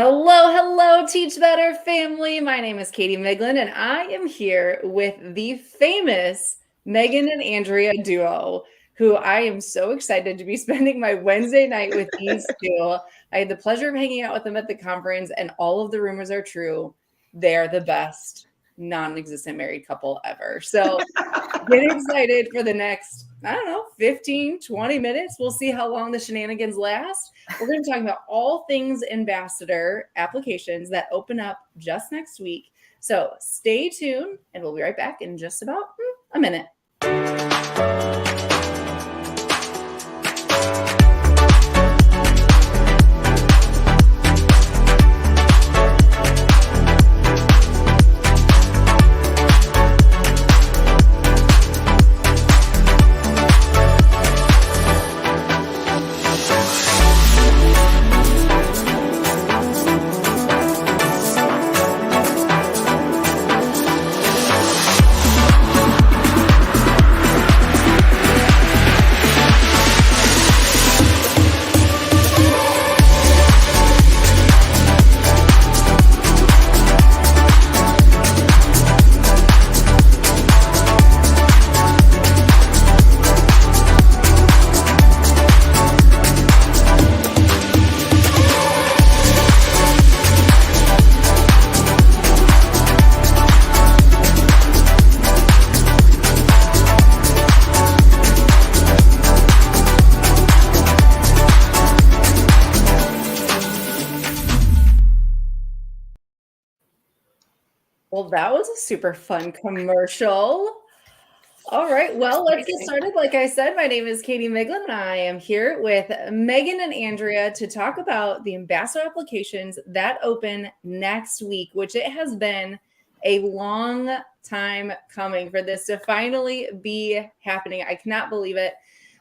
Hello, hello, Teach Better family. My name is Katie Miglin, and I am here with the famous Megan and Andrea duo, who I am so excited to be spending my Wednesday night with these two. I had the pleasure of hanging out with them at the conference, and all of the rumors are true. They're the best non-existent married couple ever. So get excited for the next, 15, 20 minutes. We'll see how long the shenanigans last. We're going to be talking about all things ambassador applications that open up just next week. So stay tuned, and we'll be right back in just about a minute. Well, that was a super fun commercial. All right, well, let's get started. Like I said, my name is Katie Miglin, and I am here with Megan and Andrea to talk about the ambassador applications that open next week, which it has been a long time coming for this to finally be happening. I cannot believe it.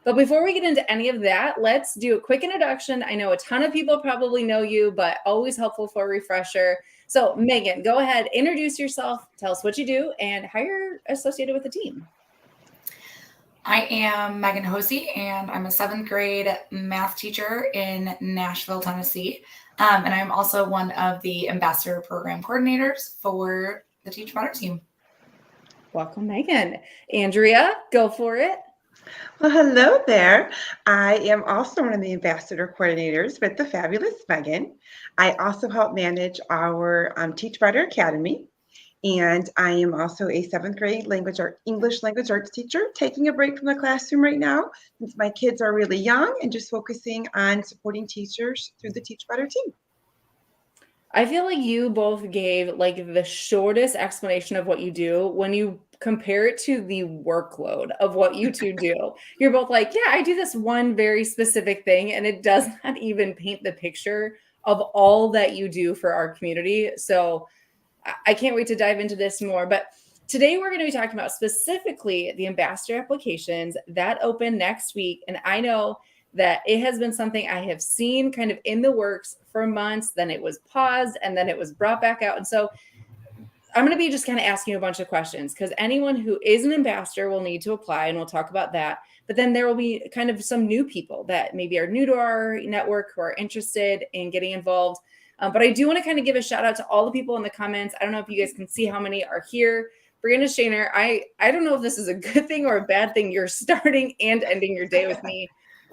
But before we get into any of that, let's do a quick introduction. I know a ton of people probably know you, but always helpful for a refresher. So Megan, go ahead, introduce yourself, tell us what you do and how you're associated with the team. I am Megan Hosey, and I'm a 7th grade math teacher in Nashville, Tennessee. And I'm also one of the ambassador program coordinators for the Teach Better team. Welcome, Megan. Andrea, go for it. Well, hello there. I am also one of the ambassador coordinators with the fabulous Megan. I also help manage our Teach Better Academy. And I am also a 7th grade English language arts teacher, taking a break from the classroom right now since my kids are really young and just focusing on supporting teachers through the Teach Better team. I feel like you both gave like the shortest explanation of what you do when you compare it to the workload of what you two do. You're both like, yeah, I do this one very specific thing, and it does not even paint the picture of all that you do for our community. So I can't wait to dive into this more. But today we're going to be talking about specifically the ambassador applications that open next week. And I know that it has been something I have seen kind of in the works for months. Then it was paused, and then it was brought back out. And so I'm going to be just kind of asking you a bunch of questions because anyone who is an ambassador will need to apply, and we'll talk about that. But then there will be kind of some new people that maybe are new to our network who are interested in getting involved. But I do want to kind of give a shout out to all the people in the comments. I don't know if you guys can see how many are here. Brianna Shaner, I don't know if this is a good thing or a bad thing. You're starting and ending your day with me.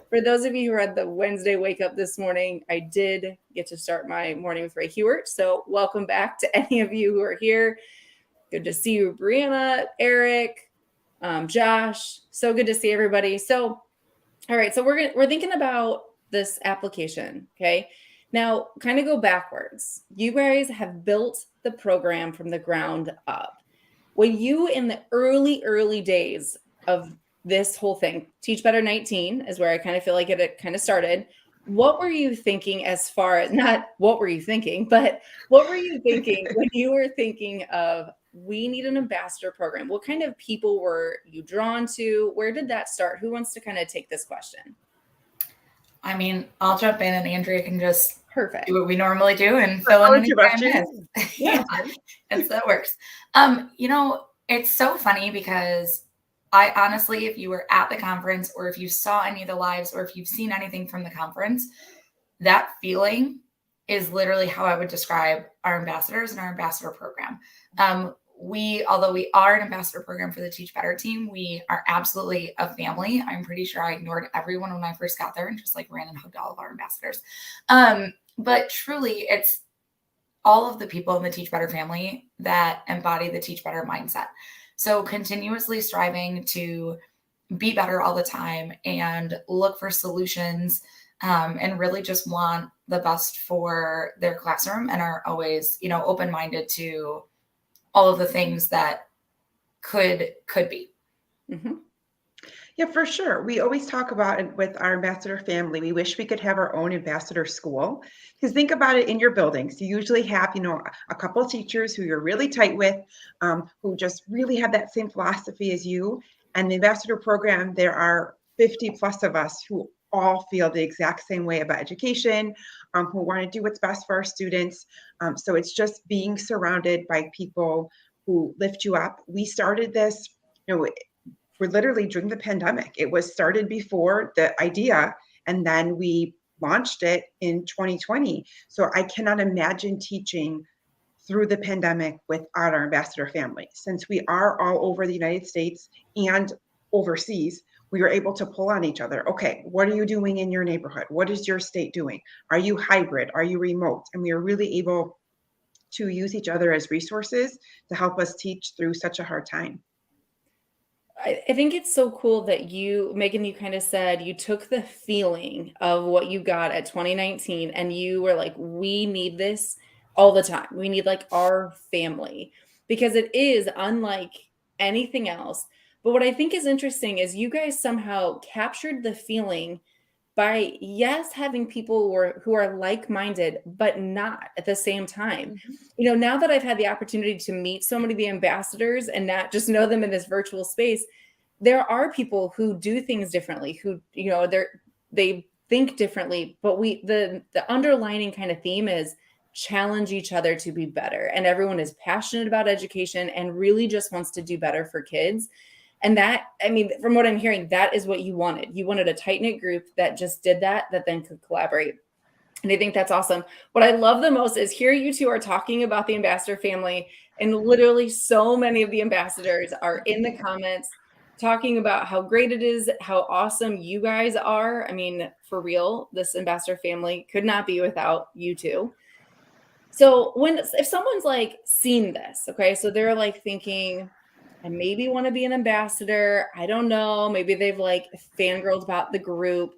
For those of you who had the Wednesday wake up this morning, I did get to start my morning with Ray Hewart. So welcome back to any of you who are here. Good to see you, Brianna, Eric, Josh. So good to see everybody. So, all right. So we're thinking about this application. Okay. Now, kind of go backwards. You guys have built the program from the ground up. When you, in the early days of this whole thing, Teach Better 19 is where I kind of feel like it kind of started. What were you thinking as far as, not what were you thinking, but what were you thinking when you were thinking of, we need an ambassador program? What kind of people were you drawn to? Where did that start? Who wants to kind of take this question? I mean, I'll jump in and Andrea can just Perfect. do what we normally do and fill in any time miss. Yeah, and so that works. It's so funny because I honestly, if you were at the conference or if you saw any of the lives or if you've seen anything from the conference, that feeling is literally how I would describe our ambassadors and our ambassador program. Although we are an ambassador program for the Teach Better team, we are absolutely a family. I'm pretty sure I ignored everyone when I first got there and just like ran and hugged all of our ambassadors. But truly, it's all of the people in the Teach Better family that embody the Teach Better mindset. So continuously striving to be better all the time and look for solutions, and really just want the best for their classroom, and are always, open-minded to all of the things that could be. Mm-hmm. Yeah, for sure. We always talk about it with our ambassador family. We wish we could have our own ambassador school. Because think about it in your buildings. You usually have, a couple of teachers who you're really tight with, who just really have that same philosophy as you. And the ambassador program, there are 50 plus of us who all feel the exact same way about education, who want to do what's best for our students. So it's just being surrounded by people who lift you up. We started this, we're literally during the pandemic. It was started before the idea, and then we launched it in 2020. So I cannot imagine teaching through the pandemic without our ambassador family. Since we are all over the United States and overseas, we were able to pull on each other. Okay, what are you doing in your neighborhood? What is your state doing? Are you hybrid? Are you remote? And we are really able to use each other as resources to help us teach through such a hard time. I think it's so cool that Megan, you kind of said you took the feeling of what you got at 2019 and you were like, we need this all the time. We need like our family, because it is unlike anything else. But what I think is interesting is you guys somehow captured the feeling by, yes, having people who are like-minded, but not at the same time. Mm-hmm. Now that I've had the opportunity to meet so many of the ambassadors and not just know them in this virtual space, there are people who do things differently, who, they think differently, but the underlining kind of theme is challenge each other to be better. And everyone is passionate about education and really just wants to do better for kids. And that, from what I'm hearing, that is what you wanted. You wanted a tight-knit group that just did that then could collaborate. And I think that's awesome. What I love the most is here you two are talking about the ambassador family, and literally so many of the ambassadors are in the comments talking about how great it is, how awesome you guys are. For real, this ambassador family could not be without you two. So if someone's like seen this, okay, so they're like thinking, I maybe want to be an ambassador. I don't know. Maybe they've like fangirled about the group.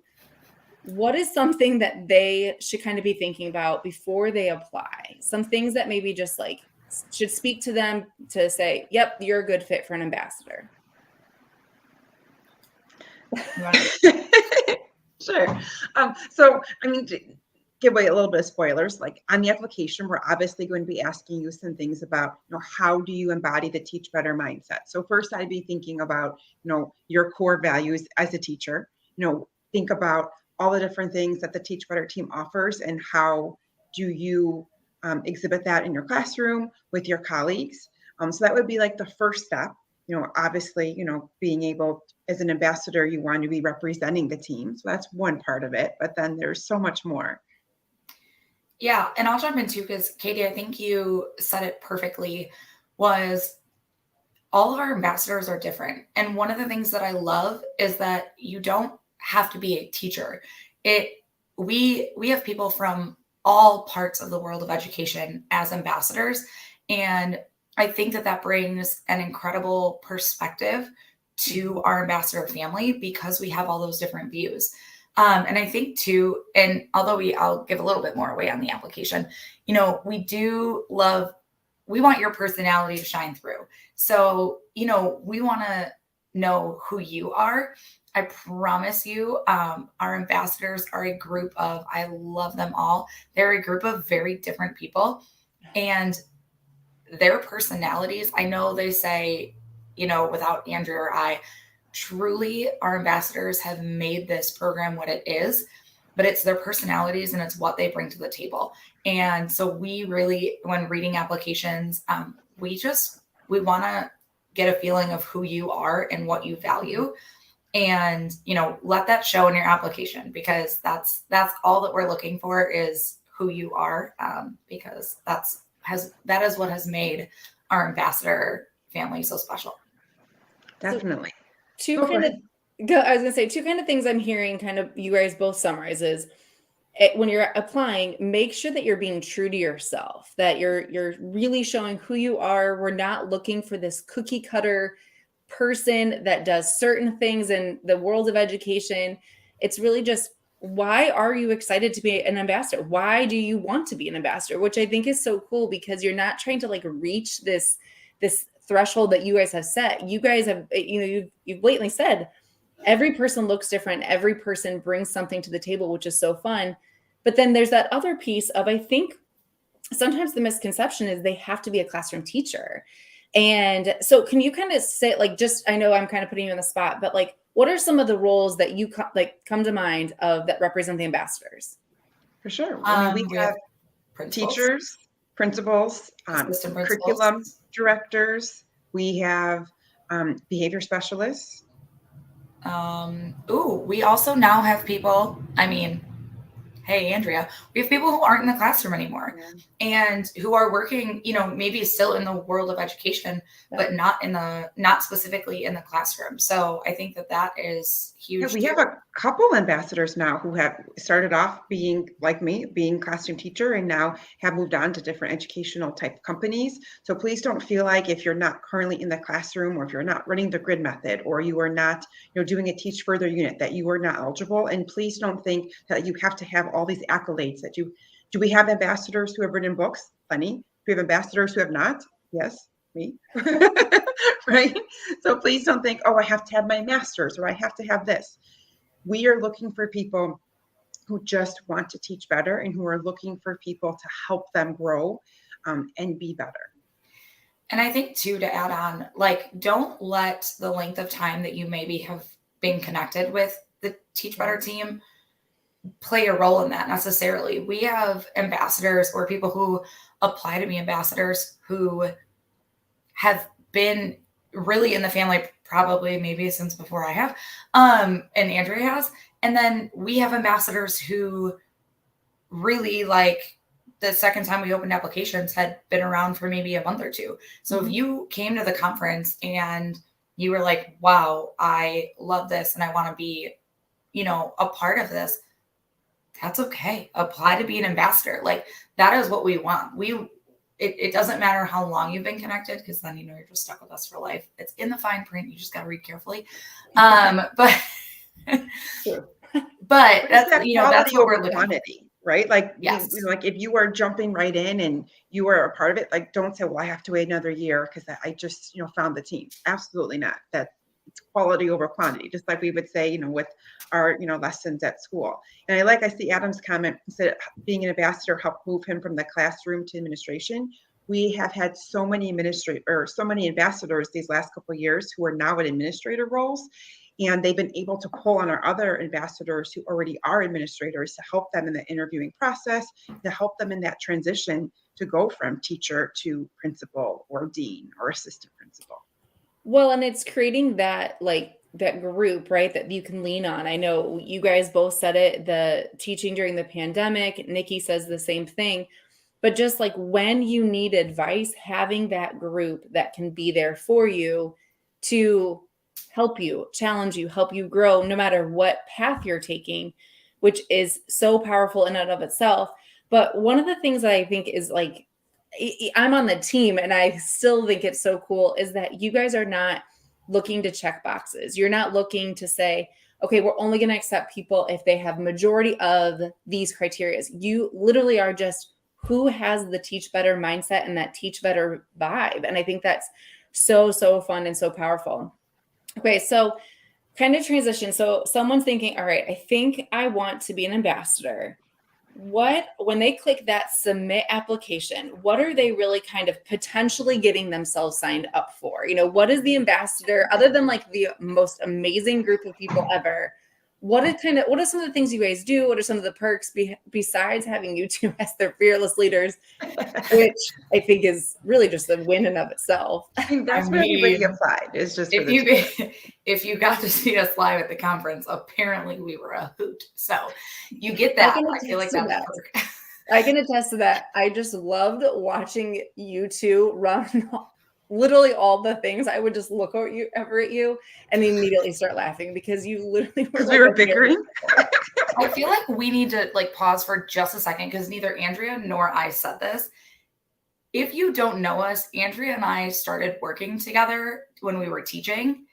What is something that they should kind of be thinking about before they apply? Some things that maybe just like should speak to them to say, yep, you're a good fit for an ambassador. Sure. So, to give away a little bit of spoilers, like on the application, we're obviously going to be asking you some things about, how do you embody the Teach Better mindset? So first I'd be thinking about, your core values as a teacher, think about all the different things that the Teach Better team offers and how do you exhibit that in your classroom with your colleagues. So that would be like the first step. Obviously, being able, as an ambassador, you want to be representing the team. So that's one part of it, but then there's so much more. Yeah. And I'll jump in too, because Katie, I think you said it perfectly, was all of our ambassadors are different. And one of the things that I love is that you don't have to be a teacher. We have people from all parts of the world of education as ambassadors. And I think that brings an incredible perspective to our ambassador family, because we have all those different views. And I think too, and although I'll give a little bit more away on the application, we want your personality to shine through. So, we want to know who you are. I promise you, our ambassadors are a group of, I love them all. They're a group of very different people, and their personalities, I know they say, without Andrew or I, truly our ambassadors have made this program what it is, but it's their personalities and it's what they bring to the table. And so we really, when reading applications, we want to get a feeling of who you are and what you value, and, let that show in your application, because that's all that we're looking for, is who you are, because that is what has made our ambassador family so special. Definitely. Two Go kind of ahead. I was gonna say two kind of things I'm hearing kind of you guys both summarize is when you're applying, make sure that you're being true to yourself, that you're really showing who you are. We're not looking for this cookie cutter person that does certain things in the world of education. It's really just, why are you excited to be an ambassador? Why do you want to be an ambassador? Which I think is so cool, because you're not trying to like reach this threshold that you guys have set. You guys have, you've blatantly said every person looks different. Every person brings something to the table, which is so fun. But then there's that other piece of, I think sometimes the misconception is they have to be a classroom teacher. And so can you kind of say, like, just, I know I'm kind of putting you on the spot, but like, what are some of the roles that you come to mind of that represent the ambassadors? For sure. I mean, we have teachers, principals, curriculum directors. We have behavior specialists. We also now have people, hey, Andrea, we have people who aren't in the classroom anymore and who are working, maybe still in the world of education, but not specifically in the classroom. So I think that is huge. Yeah, we have a couple ambassadors now who have started off being like me, being classroom teacher, and now have moved on to different educational type companies. So please don't feel like if you're not currently in the classroom, or if you're not running the grid method, or you are not, doing a teach further unit, that you are not eligible. And please don't think that you have to have all these accolades that you do. We have ambassadors who have written books? Plenty. We have ambassadors who have not? Yes, me. Right? So please don't think, oh, I have to have my master's, or I have to have this. We are looking for people who just want to teach better, and who are looking for people to help them grow and be better. And I think too, to add on, like, don't let the length of time that you maybe have been connected with the Teach Better team play a role in that necessarily. We have ambassadors or people who apply to be ambassadors who have been really in the family probably maybe since before I have, and Andrea has. And then we have ambassadors who really, like, the second time we opened applications had been around for maybe a month or two. So if you came to the conference and you were like, wow, I love this and I want to be, a part of this, that's okay. Apply to be an ambassador. Like, that is what we want. It doesn't matter how long you've been connected, because then, you're just stuck with us for life. It's in the fine print. You just got to read carefully. But that's, that's what we're looking quantity, right? Like, yes. Like if you are jumping right in and you are a part of it, like, don't say, well, I have to wait another year because I just, found the team. Absolutely not. It's quality over quantity, just like we would say, with our, lessons at school. And I see Adam's comment, said being an ambassador helped move him from the classroom to administration. We have had so many ambassadors these last couple of years who are now in administrator roles, and they've been able to pull on our other ambassadors who already are administrators to help them in the interviewing process, to help them in that transition to go from teacher to principal or dean or assistant principal. Well, and it's creating that group, right, that you can lean on. I know you guys both said it, the teaching during the pandemic, Nikki says the same thing, but just like when you need advice, having that group that can be there for you to help you, challenge you, help you grow, no matter what path you're taking, which is so powerful in and of itself. But one of the things that I think is, like, I'm on the team and I still think it's so cool, is that you guys are not looking to check boxes. You're not looking to say, okay, we're only going to accept people if they have majority of these criteria. You literally are just who has the teach better mindset and that teach better vibe. And I think that's so, so fun and so powerful. Okay, so kind of transition. So someone's thinking, all right, I think I want to be an ambassador. When they click that submit application, what are they really kind of potentially getting themselves signed up for? What is the ambassador, other than like the most amazing group of people ever? What are some of the things you guys do? What are some of the perks besides having you two as their fearless leaders, which I think is really just a win in of itself. I think that's where everybody applied. It's just if you got to see us live at the conference, apparently we were a hoot. So you get that. I feel like that's a perk. I can attest to that. I just loved watching you two run literally all the things. I would just look over at you and immediately start laughing because you literally were Because like we were a very- bickering. I feel like we need to like pause for just a second because neither Andrea nor I said this. If you don't know us, Andrea and I started working together when we were teaching,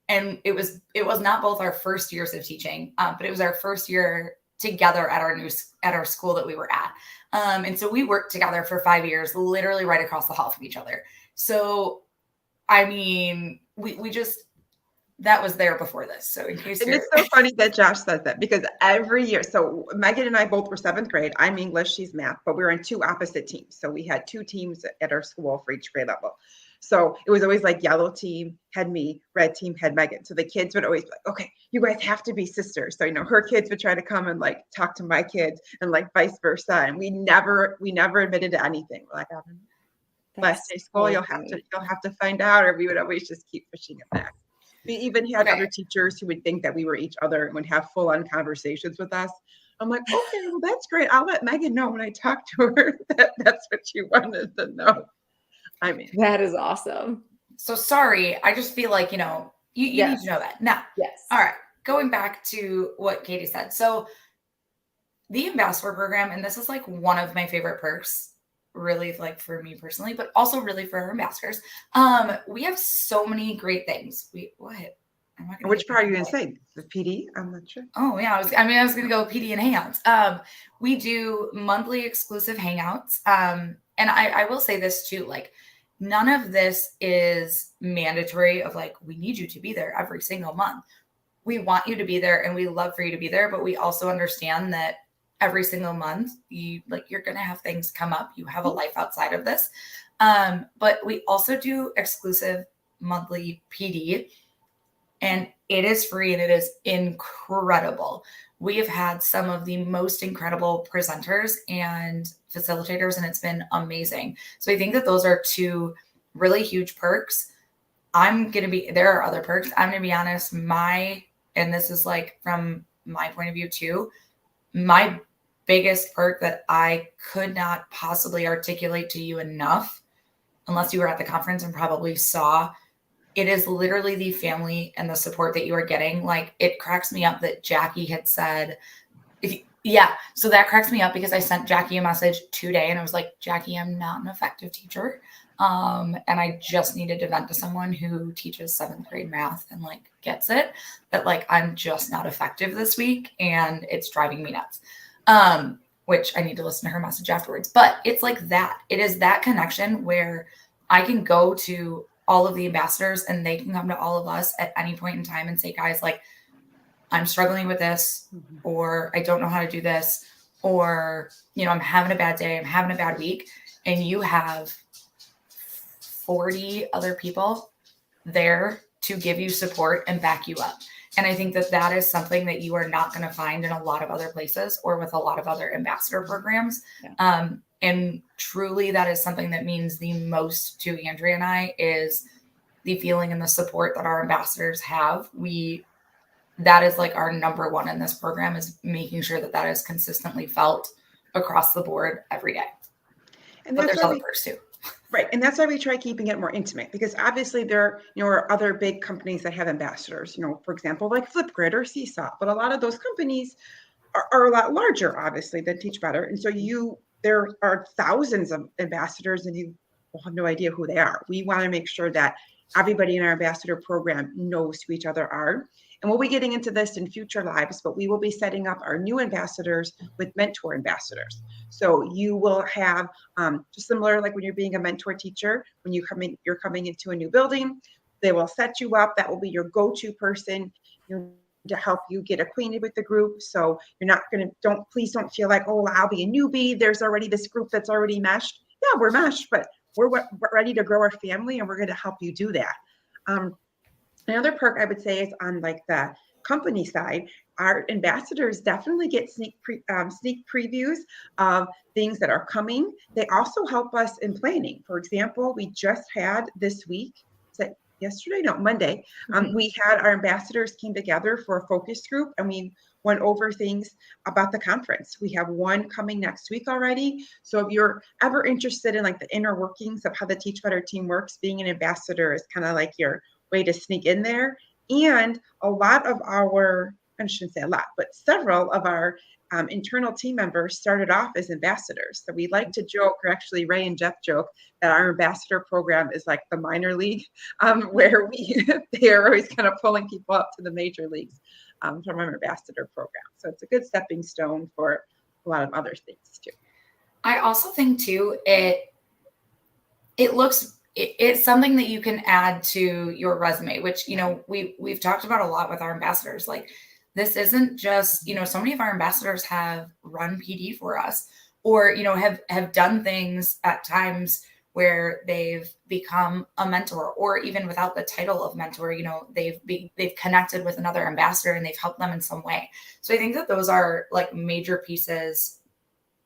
and it was not both our first years of teaching, but it was our first year together at our school that we were at. And so we worked together for 5 years, literally right across the hall from each other. So, I mean, we just, that was there before this. So in case And you're, it's so funny that Josh says that because every year, so Megan and I both were 7th grade. I'm English, she's math, but we were in 2 opposite teams. So we had 2 teams at our school for each grade level. So it was always like yellow team had me, red team had Megan. So the kids would always be like, okay, you guys have to be sisters. So, her kids would try to come and like talk to my kids and like vice versa. And we never admitted to anything. We're like, last day of school, so you'll have to find out, or we would always just keep pushing it back. We even had other teachers who would think that we were each other and would have full-on conversations with us. I'm like, okay, well, that's great. I'll let Megan know when I talk to her that that's what you wanted to know. I mean, that is awesome. so sorry. I just feel like, you Yes. need to know that. Now, Yes. all right, going back to what Katie said. So the ambassador program, and this is like one of my favorite perks, really, like for me personally, but also really for our ambassadors. We have so many great things. which part are you going to say? The PD? I'm not sure. Oh yeah, I was going to go PD and hangouts. We do monthly exclusive hangouts. And I will say this too, like none of this is mandatory of like, we need you to be there every single month. We want you to be there and we love for you to be there, but we also understand that every single month you're going to have things come up. You have a life outside of this. But we also do exclusive monthly PD, and it is free and it is incredible. We have had some of the most incredible presenters and facilitators, and it's been amazing. So I think that those are 2 really huge perks. There are other perks. I'm going to be honest, and this is like from my point of view too, my biggest perk that I could not possibly articulate to you enough, unless you were at the conference and probably saw, it is literally the family and the support that you are getting. Like it cracks me up that Jackie had said, yeah. So that cracks me up because I sent Jackie a message today and I was like, Jackie, I'm not an effective teacher. And I just needed to vent to someone who teaches 7th grade math and like gets it, that like, I'm just not effective this week and it's driving me nuts. Which I need to listen to her message afterwards, but it's like that. It is that connection where I can go to all of the ambassadors and they can come to all of us at any point in time and say, guys, like I'm struggling with this, or I don't know how to do this, or, I'm having a bad day, I'm having a bad week. And you have 40 other people there to give you support and back you up. And I think that that is something that you are not going to find in a lot of other places or with a lot of other ambassador programs. Yeah. And truly that is something that means the most to Andrea and I is the feeling and the support that our ambassadors have. That is like our number one in this program, is making sure that that is consistently felt across the board every day. But there's other perks too. Right. And that's why we try keeping it more intimate, because obviously there are other big companies that have ambassadors, for example, like Flipgrid or Seesaw, but a lot of those companies are a lot larger, obviously, than Teach Better. And so there are thousands of ambassadors and you will have no idea who they are. We want to make sure that everybody in our ambassador program knows who each other are. And we'll be getting into this in future lives, but we will be setting up our new ambassadors with mentor ambassadors. So you will have just similar, like when you're being a mentor teacher, when you're coming into a new building, they will set you up. That will be your go-to person to help you get acquainted with the group. So you're not please don't feel like, oh, I'll be a newbie. There's already this group that's already meshed. Yeah, we're meshed, but we're ready to grow our family and we're going to help you do that. Another perk I would say is on like the company side, our ambassadors definitely get sneak previews of things that are coming. They also help us in planning. For example, we just had this week, Monday, we had our ambassadors came together for a focus group and we went over things about the conference. We have one coming next week already. So if you're ever interested in like the inner workings of how the Teach Better team works, being an ambassador is kind of like your way to sneak in there. And a lot of our, I shouldn't say a lot, but several of our internal team members started off as ambassadors. So we like to joke, or actually Ray and Jeff joke, that our ambassador program is like the minor league, where they are always kind of pulling people up to the major leagues from our ambassador program. So it's a good stepping stone for a lot of other things too. I also think too, it's something that you can add to your resume, which, we've talked about a lot with our ambassadors. Like, this isn't just, so many of our ambassadors have run PD for us, or, have done things at times where they've become a mentor, or even without the title of mentor, they've connected with another ambassador and they've helped them in some way. So I think that those are like major pieces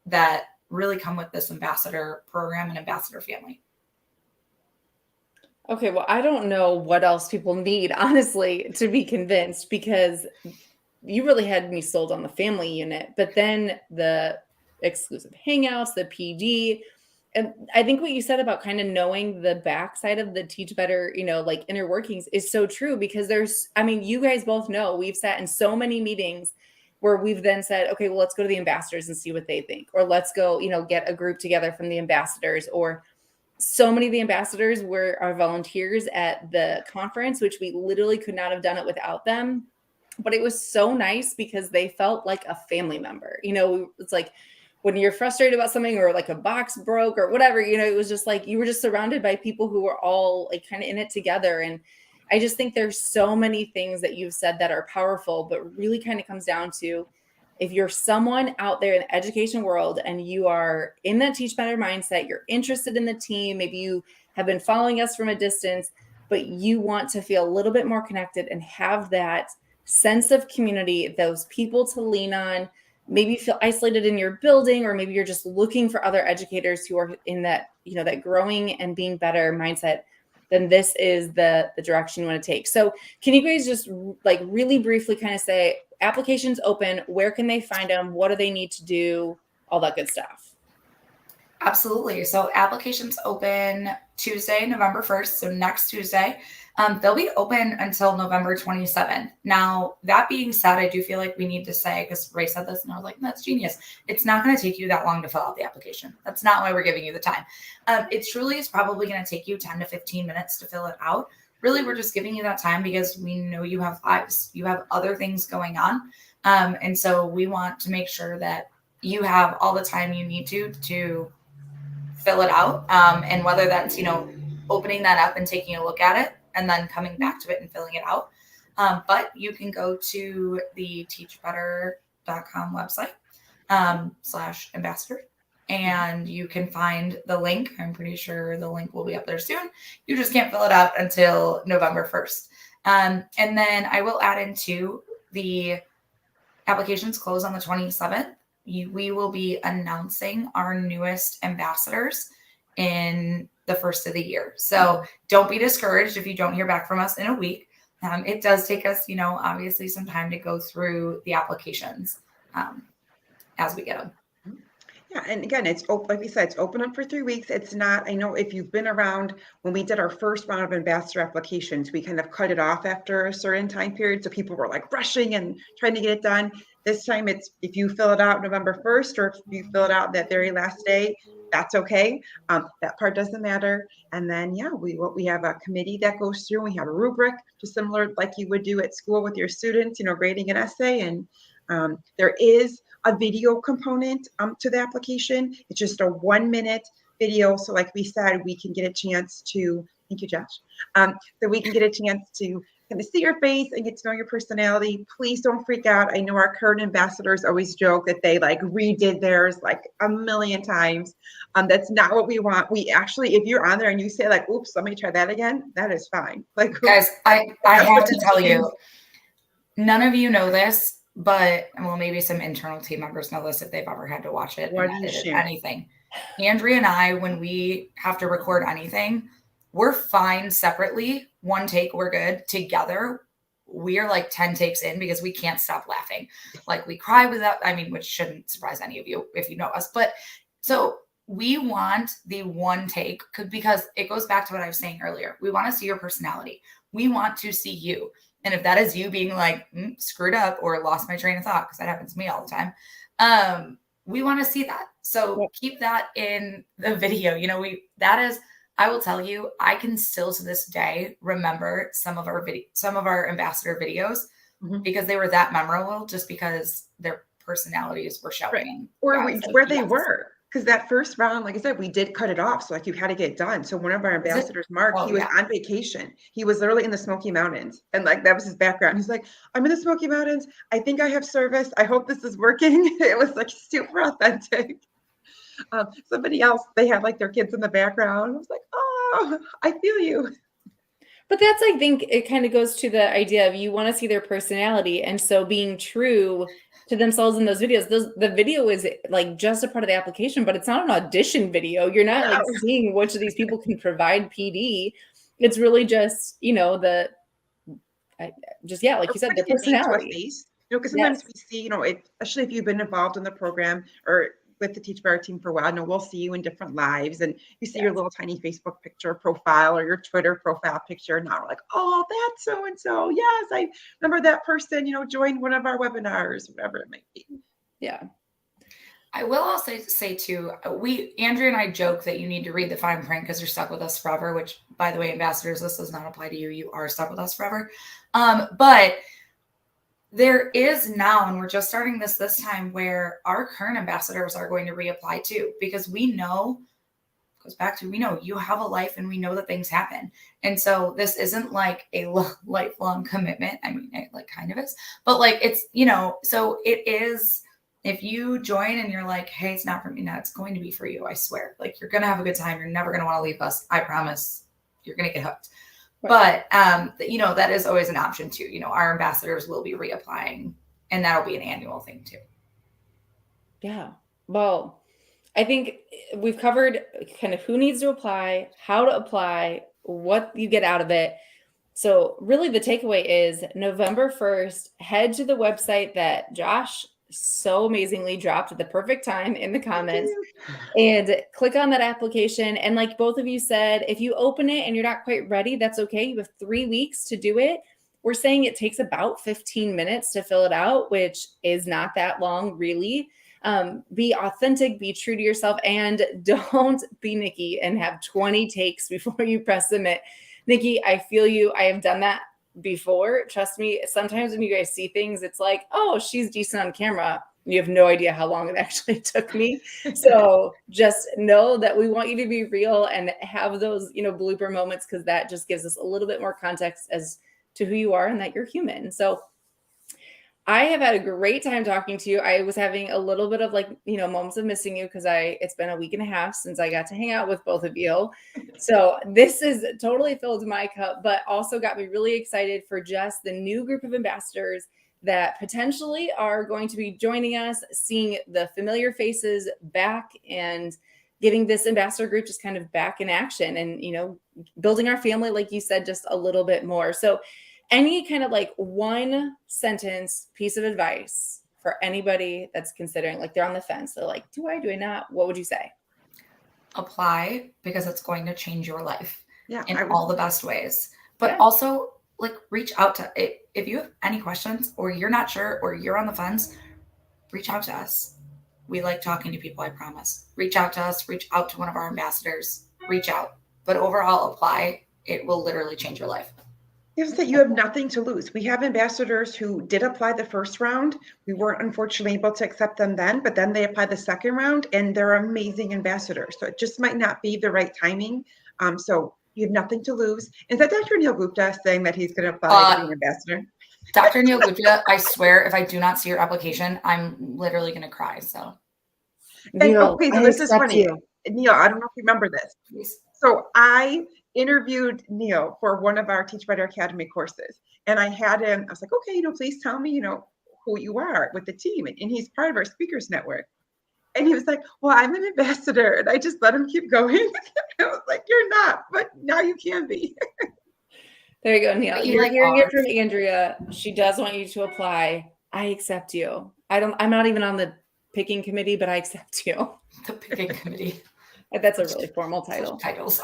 that really come with this ambassador program and ambassador family. Okay, well, I don't know what else people need, honestly, to be convinced, because you really had me sold on the family unit, but then the exclusive hangouts, the PD, and I think what you said about kind of knowing the backside of the Teach Better, like inner workings is so true, because you guys both know we've sat in so many meetings where we've then said, okay, well, let's go to the ambassadors and see what they think, or let's go, get a group together from the ambassadors, or so many of the ambassadors were our volunteers at the conference, which we literally could not have done it without them. But it was so nice because they felt like a family member. It's like when you're frustrated about something, or like a box broke or whatever, it was just like you were just surrounded by people who were all like kind of in it together. And I just think there's so many things that you've said that are powerful, but really kind of comes down to, if you're someone out there in the education world and you are in that Teach Better mindset, you're interested in the team, maybe you have been following us from a distance, but you want to feel a little bit more connected and have that sense of community, those people to lean on, maybe feel isolated in your building, or maybe you're just looking for other educators who are in that, that growing and being better mindset, then this is the direction you want to take. So can you guys just like really briefly kind of say, applications open, where can they find them? What do they need to do? All that good stuff. Absolutely. So applications open Tuesday, November 1st. So next Tuesday. They'll be open until November 27th. Now, that being said, I do feel like we need to say, because Ray said this and I was like, that's genius. It's not going to take you that long to fill out the application. That's not why we're giving you the time. It truly is probably going to take you 10 to 15 minutes to fill it out. Really, we're just giving you that time because we know you have lives. You have other things going on. And so we want to make sure that you have all the time you need to fill it out. And whether that's, opening that up and taking a look at it, and then coming back to it and filling it out. But you can go to the teachbetter.com website /ambassador, and you can find the link. I'm pretty sure the link will be up there soon. You just can't fill it out until November 1st. And then I will add into the applications close on the 27th. We will be announcing our newest ambassadors in the first of the year. So don't be discouraged if you don't hear back from us in a week. It does take us, obviously some time to go through the applications as we get them. Yeah, and again, it's open, like we said, it's open up for 3 weeks. It's not, I know if you've been around when we did our first round of ambassador applications, we kind of cut it off after a certain time period. So people were like rushing and trying to get it done. This time it's, if you fill it out November 1st, or if you fill it out that very last day, that's okay. That part doesn't matter. And then, yeah, we have a committee that goes through. We have a rubric, just similar like you would do at school with your students, grading an essay. And there is a video component to the application. It's just a 1-minute video. So like we said, we can get a chance to, thank you, Josh. So we can get a chance to kind of see your face and get to know your personality. Please don't freak out. I know our current ambassadors always joke that they like redid theirs like a million times. That's not what we want. We actually, if you're on there and you say like, oops, let me try that again, that is fine. Like, guys, I have to tell you, none of you know this, but well, maybe some internal team members know this if they've ever had to watch it and edit anything. Andrea and I, when we have to record anything, we're fine separately. One take, we're good. Together, we are like 10 takes in because we can't stop laughing. Like we cry without, I mean, which shouldn't surprise any of you if you know us. But so we want the one take because it goes back to what I was saying earlier. We want to see your personality. We want to see you. And if that is you being like screwed up or lost my train of thought, because that happens to me all the time, we want to see that. So keep that in the video. You know, I will tell you, I can still to this day remember some of our ambassador videos because they were that memorable just because their personalities were showing. Or where they were. Because that first round, like I said, we did cut it off. So like you had to get it done. So one of our ambassadors, Mark, he was on vacation. He was literally in the Smoky Mountains. And like that was his background. He's like, I'm in the Smoky Mountains. I think I have service. I hope this is working. It was like super authentic. Somebody else, they had like their kids in the background. I was like, oh, I feel you. But that's, I think it kind of goes to the idea of you want to see their personality. And so being true to themselves in those videos, the video is like just a part of the application, but it's not an audition video. You're not like seeing which of these people can provide PD. It's really just, you know, like you said, their personality. You know, because sometimes we see, you know, especially if you've been involved in the program or with the Teach Better team for a while, I know we'll see you in different lives and you see your little tiny Facebook picture profile or your Twitter profile picture. And now we're like, oh, that's so-and-so. Yes, I remember that person, you know, joined one of our webinars, whatever it might be. Yeah. I will also say too, Andrea and I joke that you need to read the fine print because you're stuck with us forever, which by the way, ambassadors, this does not apply to you. You are stuck with us forever. But there is now, and we're just starting this time, where our current ambassadors are going to reapply too, because we know you have a life and we know that things happen. And so this isn't like a lifelong commitment. I mean, it like kind of is, but like it's, you know, so it is, if you join and you're like, hey, it's not for me now, it's going to be for you. I swear, like you're going to have a good time. You're never going to want to leave us. I promise you're going to get hooked. Right. But, you know, that is always an option too. You know, our ambassadors will be reapplying and that'll be an annual thing too. Yeah. Well, I think we've covered kind of who needs to apply, how to apply, what you get out of it. So really the takeaway is November 1st, head to the website that Josh so amazingly dropped at the perfect time in the comments and click on that application. And like both of you said, if you open it and you're not quite ready, that's okay. You have 3 weeks to do it. We're saying it takes about 15 minutes to fill it out, which is not that long, really. Be authentic, be true to yourself, and don't be Nikki and have 20 takes before you press submit. Nikki, I feel you. I have done that before. Trust me, sometimes when you guys see things, it's like, oh, she's decent on camera. You have no idea how long it actually took me. So just know that we want you to be real and have those, you know, blooper moments, because that just gives us a little bit more context as to who you are and that you're human. So I have had a great time talking to you. I was having a little bit of like, you know, moments of missing you because it's been a week and a half since I got to hang out with both of you. So this is totally filled my cup, but also got me really excited for just the new group of ambassadors that potentially are going to be joining us, seeing the familiar faces back and getting this ambassador group just kind of back in action and, you know, building our family, like you said, just a little bit more. So any kind of like one sentence piece of advice for anybody that's considering, like they're on the fence, they're like, do I not? What would you say? Apply, because it's going to change your life in all all the best ways. But also like reach out to if you have any questions or you're not sure or you're on the fence, reach out to us. We like talking to people, I promise. Reach out to us, reach out to one of our ambassadors, reach out. But overall, apply. It will literally change your life. Is that you have nothing to lose. We have ambassadors who did apply the first round. We weren't unfortunately able to accept them then, but then they applied the second round and they're amazing ambassadors. So it just might not be the right timing. So you have nothing to lose. Is that Dr. Neil Gupta saying that he's going to apply to be an ambassador? Dr. Neil Gupta, I swear, if I do not see your application, I'm literally going to cry. So, Neil, okay, so this is funny. Neil, I don't know if you remember this. Please. So I interviewed Neil for one of our Teach Better Academy courses. And I had him, I was like, okay, please tell me, who you are with the team. And he's part of our speakers network. And he was like, well, I'm an ambassador. And I just let him keep going. I was like, you're not, but now you can be. There you go, Neil. But you You're like hearing it are. from Andrea. She does want you to apply. I accept you. I'm not even on the picking committee, but I accept you. The picking committee. That's a really formal title. Titles.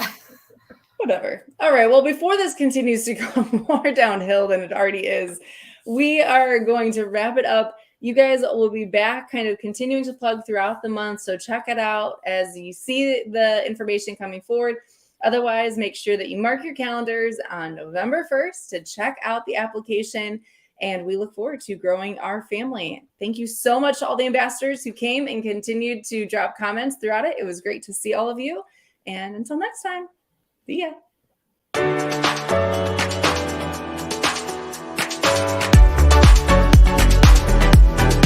Whatever. All right. Well, before this continues to go more downhill than it already is, we are going to wrap it up. You guys will be back kind of continuing to plug throughout the month. So check it out as you see the information coming forward. Otherwise, make sure that you mark your calendars on November 1st to check out the application. And we look forward to growing our family. Thank you so much to all the ambassadors who came and continued to drop comments throughout it. It was great to see all of you. And until next time, see ya.